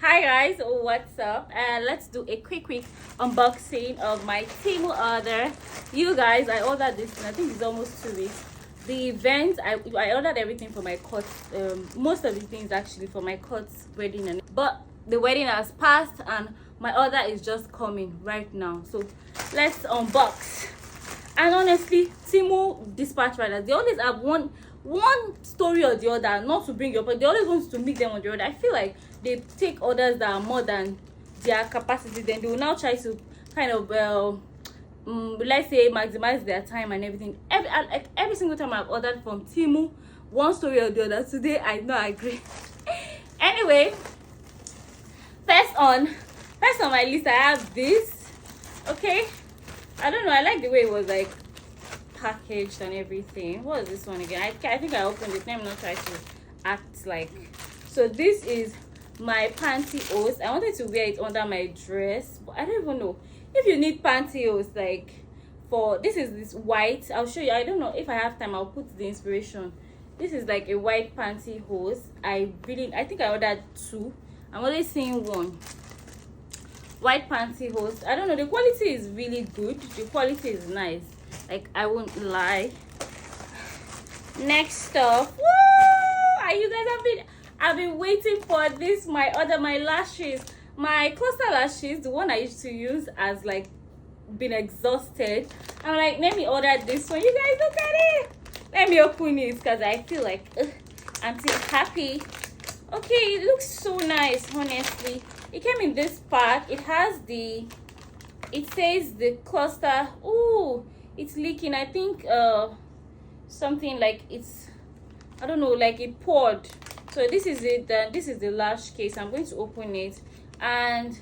Hi guys, what's up? Let's do a quick unboxing of my Temu order. You guys, I ordered this and I think it's almost 2 weeks. The event, I ordered everything for my court, most of the things actually for my court's wedding, but the wedding has passed and my order is just coming right now. So let's unbox. And honestly, Temu dispatch riders, they always have one story or the other, not to bring you up, but they always want to meet them on the road. I feel like they take orders that are more than their capacity, then they will now try to kind of let's say maximize their time and everything. Every single time I've ordered from Temu, one story or the other. Today I not agree. Anyway, first on my list I have this. Okay, I don't know, I like the way it was like packaged and everything. What is this one again? I think I opened it. Let me not try to act like. So this is my pantyhose. I wanted to wear it under my dress, but I don't even know if you need pantyhose. Like for this white. I'll show you. I don't know if I have time. I'll put the inspiration. This is like a white pantyhose. I think I ordered two. I'm only seeing one. White pantyhose. I don't know. The quality is really good. The quality is nice. Like I won't lie. Next up, woo! You guys I've been waiting for this. My lashes, my cluster lashes, the one I used to use, has like been exhausted. I'm like, let me order this one. You guys look at it. Let me open it because I feel like I'm still happy. Okay, it looks so nice. Honestly, it came in this pack. It says the cluster. Ooh, it's leaking. I think something like I don't know, like it poured. So this is it. This is the lash case. I'm going to open it, and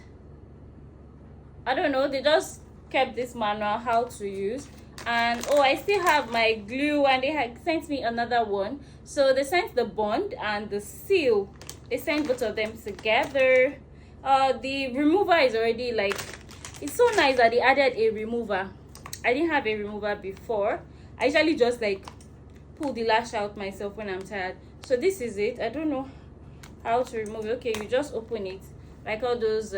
I don't know, they just kept this manual how to use. And I still have my glue, and they had sent me another one. So they sent the bond and the seal. They sent both of them together. The remover is already like, it's so nice that they added a remover. I didn't have a remover before. I usually just like pull the lash out myself when I'm tired. So this is it. I don't know how to remove it. Okay, you just open it like all those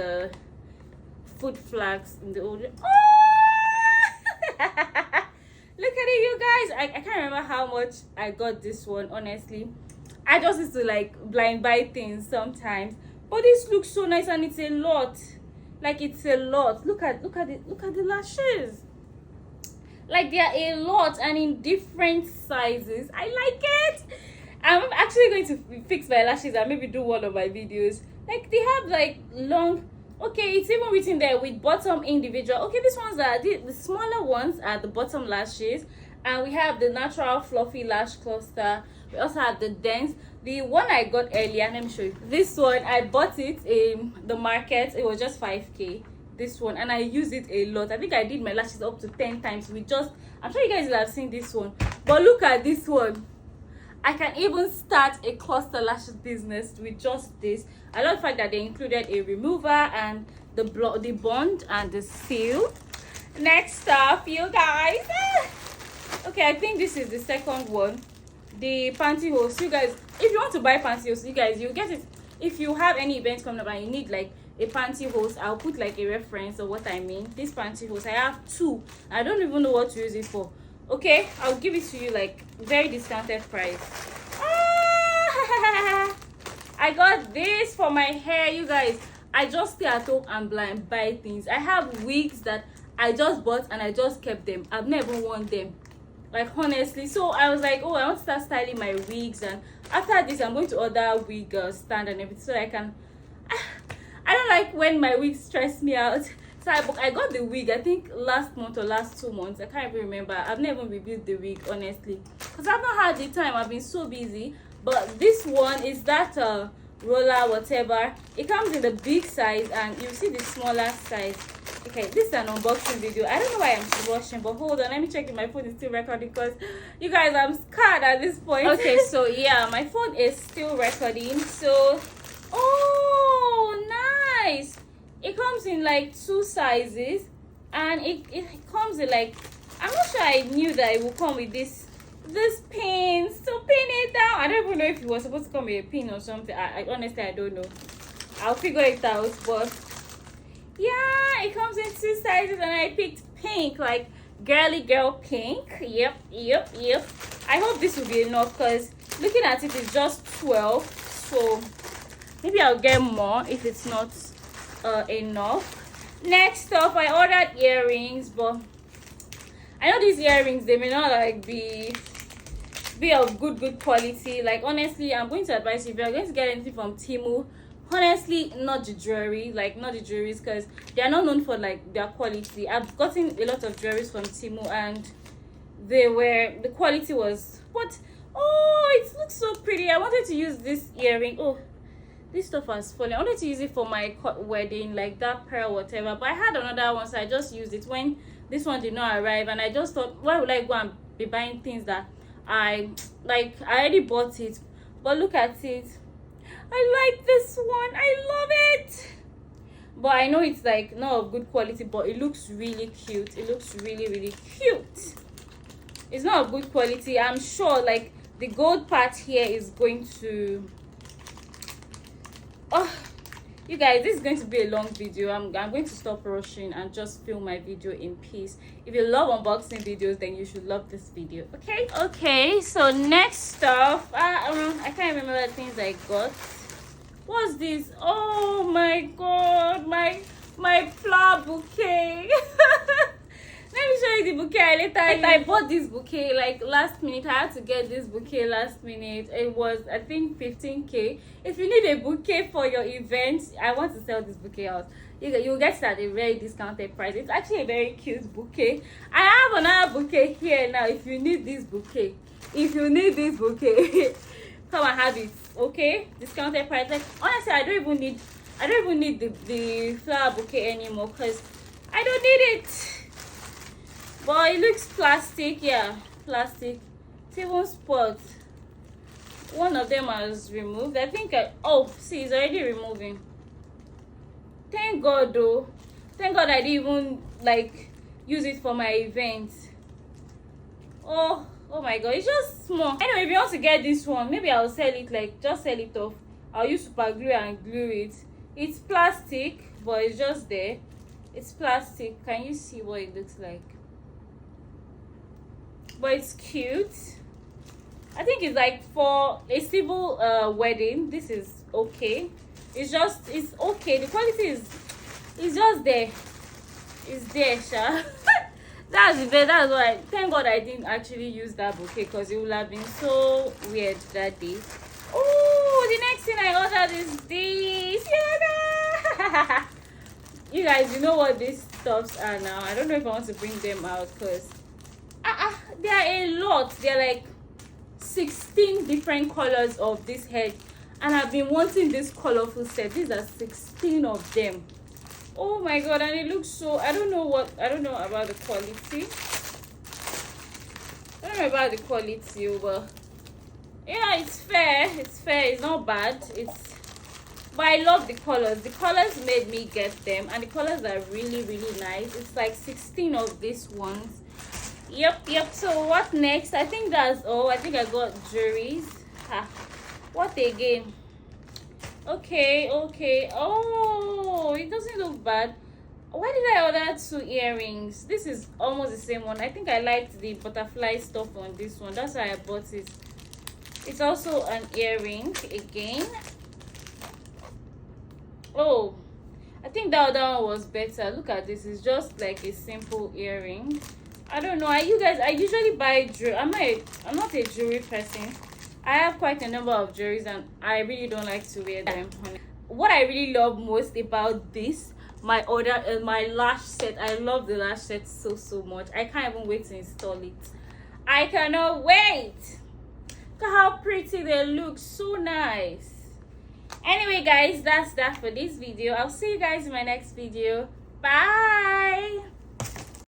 food flags in the old. Look at it, you guys. I can't remember how much I got this one. Honestly, I just used to like blind buy things sometimes, but this looks so nice and it's a lot. Like it's a lot. Look at it. Look at the lashes. Like they are a lot and in different sizes. I like it. I'm actually going to fix my lashes and maybe do one of my videos. Like they have like long. Okay, it's even written there with bottom individual. Okay, these ones are the smaller ones are the bottom lashes, and we have the natural fluffy lash cluster. We also have the dense. The one I got earlier, let me show you. This one I bought it in the market. It was just 5k. This one, and I use it a lot. I think I did my lashes up to 10 times with just, I'm sure you guys will have seen this one, but look at this one. I can even start a cluster lashes business with just this. I love the fact that they included a remover and the bond and the seal. Next up, you guys, okay, I think this is the second one, the pantyhose. You guys, if you want to buy pantyhose, you guys, you get it if you have any events coming up and you need like a pantyhose. I'll put like a reference of what I mean. This pantyhose, I have two. I don't even know what to use it for. Okay, I'll give it to you like very discounted price. I got this for my hair, you guys. I just stay at home and blind buy things. I have wigs that I just bought and I just kept them. I've never worn them, like honestly. So I was like, I want to start styling my wigs, and after this I'm going to order wig stand and everything so I can I don't like when my wigs stress me out. So I got the wig, I think last month or last 2 months. I can't even remember. I've never reviewed the wig, honestly, because I've not had the time. I've been so busy. But this one is that roller, whatever. It comes in the big size, and you see the smaller size. Okay, this is an unboxing video. I don't know why I'm rushing, but hold on. Let me check if my phone is still recording, because you guys, I'm scared at this point. Okay, so yeah, my phone is still recording. So, nice. It comes in like 2 sizes, and it comes in like, I'm not sure I knew that it would come with this pins to pin it down. I don't even know if it was supposed to come with a pin or something. I honestly, I don't know. I'll figure it out. But yeah, it comes in 2 sizes, and I picked pink, like girly girl pink. Yep. I hope this will be enough, because looking at it is just 12, so maybe I'll get more if it's not enough. Next up, I ordered earrings, but I know these earrings, they may not like be of good quality. Like, honestly, I'm going to advise you, if you're going to get anything from Temu, honestly, not the jewelry, like not the jewelries, because they are not known for like their quality. I've gotten a lot of jewelries from Temu, and the quality was what. Oh, it looks so pretty. I wanted to use this earring. Oh, this stuff has fallen. I wanted to use it for my wedding, like that pearl, whatever, but I had another one, so I just used it when this one did not arrive. And I just thought, why would I go and be buying things that I already bought it? But look at it. I like this one. I love it. But I know it's like not of good quality, but it looks really cute. It looks really cute. It's not of good quality. I'm sure like the gold part here is going to, oh, you guys, this is going to be a long video. I'm going to stop rushing and just film my video in peace. If you love unboxing videos, then you should love this video. Okay, so next stuff, I can't remember the things I got. What's this? Oh my god, my flower bouquet. Let me show you the bouquet later. I bought this bouquet like last minute. I had to get this bouquet last minute. It was, I think, 15k. If you need a bouquet for your event, I want to sell this bouquet out. You'll get it at a very discounted price. It's actually a very cute bouquet. I have another bouquet here now. If you need this bouquet, come and have it. Okay, discounted price. Like, honestly, I don't even need the flower bouquet anymore, because I don't need it. But it looks plastic. Yeah, plastic. It's even spots. One of them was removed. I think oh, see, it's already removing. Thank God though. Thank God I didn't even like use it for my event. Oh my god, it's just small. Anyway, if you want to get this one, maybe I'll sell it, like just sell it off. I'll use super glue and glue it. It's plastic, but it's just there. It's plastic. Can you see what it looks like? But it's cute. I think it's like for a civil wedding. This is okay. It's okay. The quality is just there. It's there, sha. That's why. Thank God I didn't actually use that bouquet, because it would have been so weird that day. Oh, the next thing I ordered is this. Yeah. You guys, you know what these stuffs are now. I don't know if I want to bring them out, because there are a lot. There are like 16 different colors of this head, and I've been wanting this colorful set. These are 16 of them. Oh my god, and it looks so, I don't know about the quality. I don't know about the quality, but yeah, it's fair. It's not bad. But I love the colors. The colors made me get them, and the colors are really nice. It's like 16 of these ones. Yep. So what next? I think that's all. I think I got jewelries. What again? Okay. Oh, it doesn't look bad. Why did I order 2 earrings? This is almost the same one. I think I liked the butterfly stuff on this one. That's why I bought it. It's also an earring again. Oh, I think that other one was better. Look at this. It's just like a simple earring. I don't know. I usually buy jewelry. I'm not a jewelry person. I have quite a number of jewelries, and I really don't like to wear them. What I really love most about this, my lash set. I love the lash set so much. I can't even wait to install it. I cannot wait. Look at how pretty they look. So nice. Anyway guys, that's that for this video. I'll see you guys in my next video. Bye.